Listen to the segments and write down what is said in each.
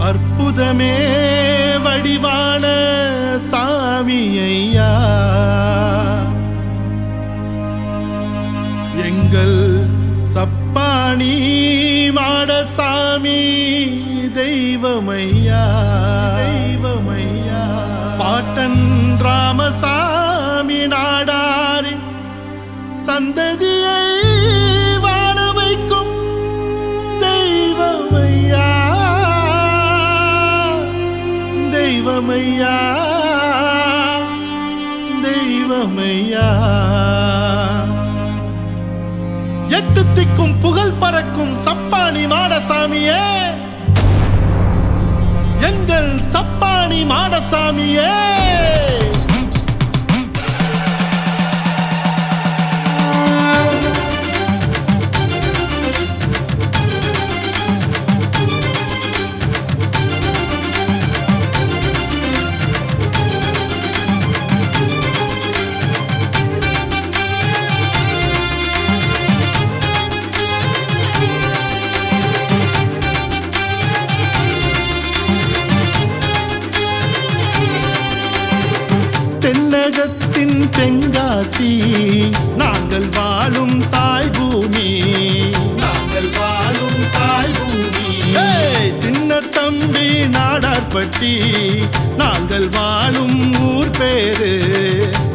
அற்புதமே வடிவான சாமி ஐயா, எங்கள் சப்பாணி மாடசாமி தெய்வமையா, தெய்வமையா. பாட்டன் ராமசாமி நாடாரின் சந்ததியை வாழ வைக்கும் தெய்வமையா, தெய்வமையா, தெய்வமையா. எட்டு திக்கும் புகழ் பறக்கும் சப்பாணி மாடசாமியே, எங்கள் சப்பாணி மாடசாமியே. தென்னகத்தின் தென்காசி நாங்கள் வாழும் தாய் பூமி, நாங்கள் வாழும் தாய் பூமி. சின்ன தம்பி நாடார்பட்டி நாங்கள் வாழும் ஊர் பேரு,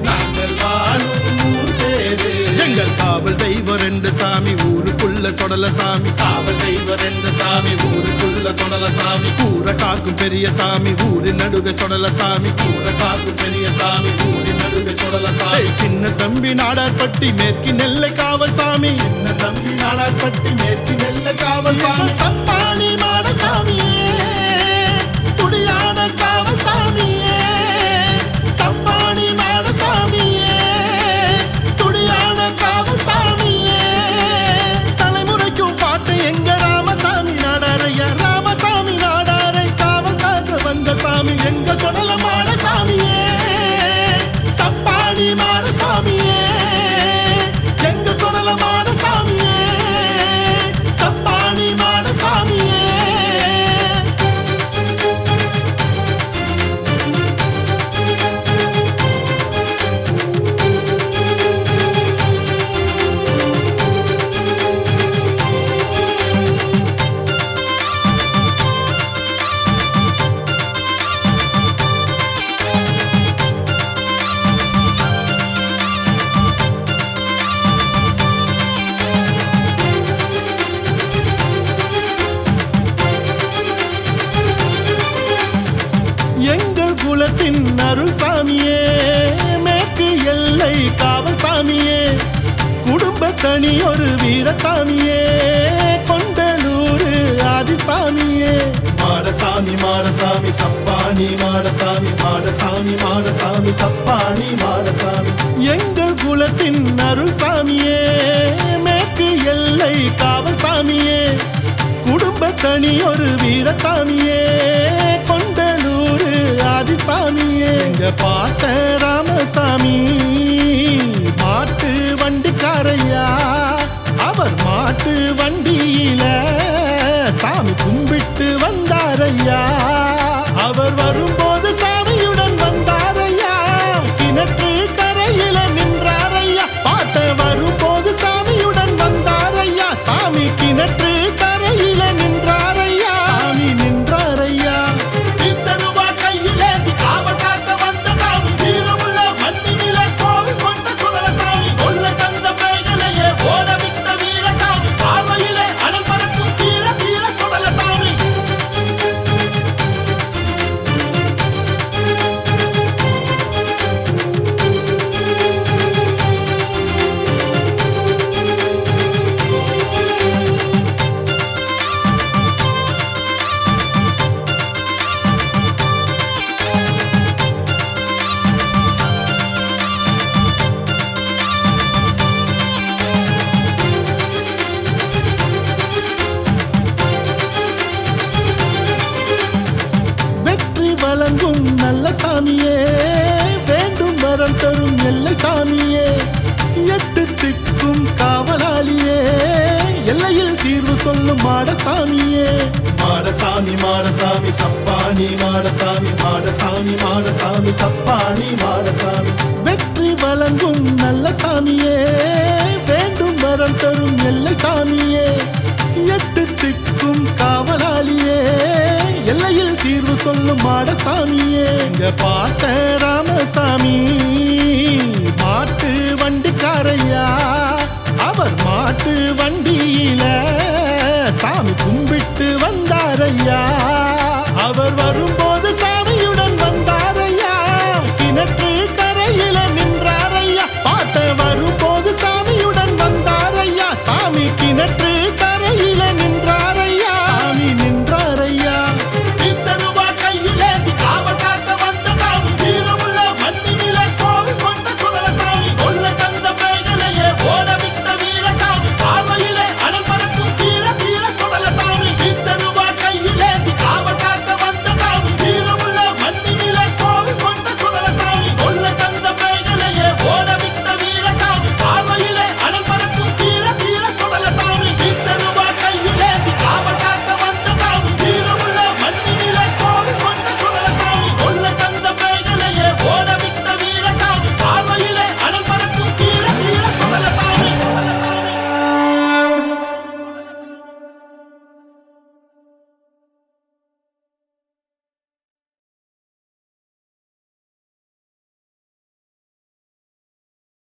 நாங்கள் வாழும் ஊர் பேரு. எங்கள் காவல் தெய்வம் ரெண்டு சாமி ஊருக்குள்ள சொடல சாமி, காவல் தெய்வம் ரெண்டு சாமி ஊருக்குள்ள சொடல சாமி. ஊர காக்கும் பெரிய சாமி ஊரின் நடுவே சொடல சாமி, ஊர காக்கும் பெரிய சாமி ஊரின் நடுவே சொடல சாமி. சின்ன தம்பி நாடார்பட்டி மேற்கு நெல்லை காவல் சாமி, சின்ன தம்பி நாடார்பட்டி மேற்கு நெல்லை காவல் சாமி. சப்பாணி மாடசாமியே, துடியான காவல் சாமியே, சப்பாணி மாடசாமியே, துடியான காவல் சாமியே. தலைமுறைக்கும் பாட்டு எங்க ராமசாமி நாடாரையா, ராமசாமி நாடாரை காவல் காக்க வந்த சாமி எங்க சொடல மாடசாமியே, சப்பாணி மாடசாமியே, எங்க சொடல மாடசாமியே, சப்பாணி மாடசாமியே. எங்கள் குலத்தின் அருள் சாமியே, மேற்கு எல்லை காவல் சாமியே, குடும்ப தனி ஒரு வீரசாமியே, கொண்டலூரு ஆதிசாமியே. மாடசாமி மாடசாமி சப்பாணி மாடசாமி, மாடசாமி மாடசாமி சப்பாணி மாடசாமி. எங்கள் குலத்தின் அருள் சாமியே, மேற்கு எல்லை காவல் சாமியே, குடும்ப தனி ஒரு வீரசாமியே, கொண்டலூரு ஆதிசாமியே. எங்க பாட்ட ராமசாமி மாட்டு வண்டிக்காரையா, அவர் மாட்டு வண்டியில சாமி கும்பிட்டு வந்தாரையா. அவர் வரும்போது சாமியுடன் வந்தாரையா, கிணற்று கரையில நின்றாரையா. பாட்ட வரும்போது சாமியுடன் வந்தாரையா, சாமி கிணற்று கரையில நின்றாரையா, சாமி நின்றாரையா. தீச்சருவா கையிலேந்தி காவல் காக்க வந்த சாமி, வீரமுள்ள மண்ணினில கோவில் கொண்ட சுடல சாமி, கொல்ல தந்த பேய்களையே ஓடவிட்ட வீரசாமி, பார்வையிலே அனல் பறக்கும் வீர வீர சுடல சாமி. வழங்கும் நல்ல சாமியே, வேண்டும் வரம் தரும் எல்லை சாமியே, எட்டு திக்கும் காவலாளியே, எல்லையில் தீர்வு சொல்லும் மாடசாமியே. மாடசாமி மாடசாமி சப்பானி மாடசாமி மாடசாமி மாடசாமி சப்பானி மாடசாமி வெற்றி வழங்கும் நல்ல சாமியே வேண்டும் வரம் தரும் எல்லை சாமியே எட்டு திக்கும் காவலாளியே எல்லையில் தீர்வு சொல்லும் மாடசாமியே எங்க பார்த்த ராமசாமி மாட்டு வண்டிக்காரையா அவர் மாட்டு வண்டியில சாமி கும்பி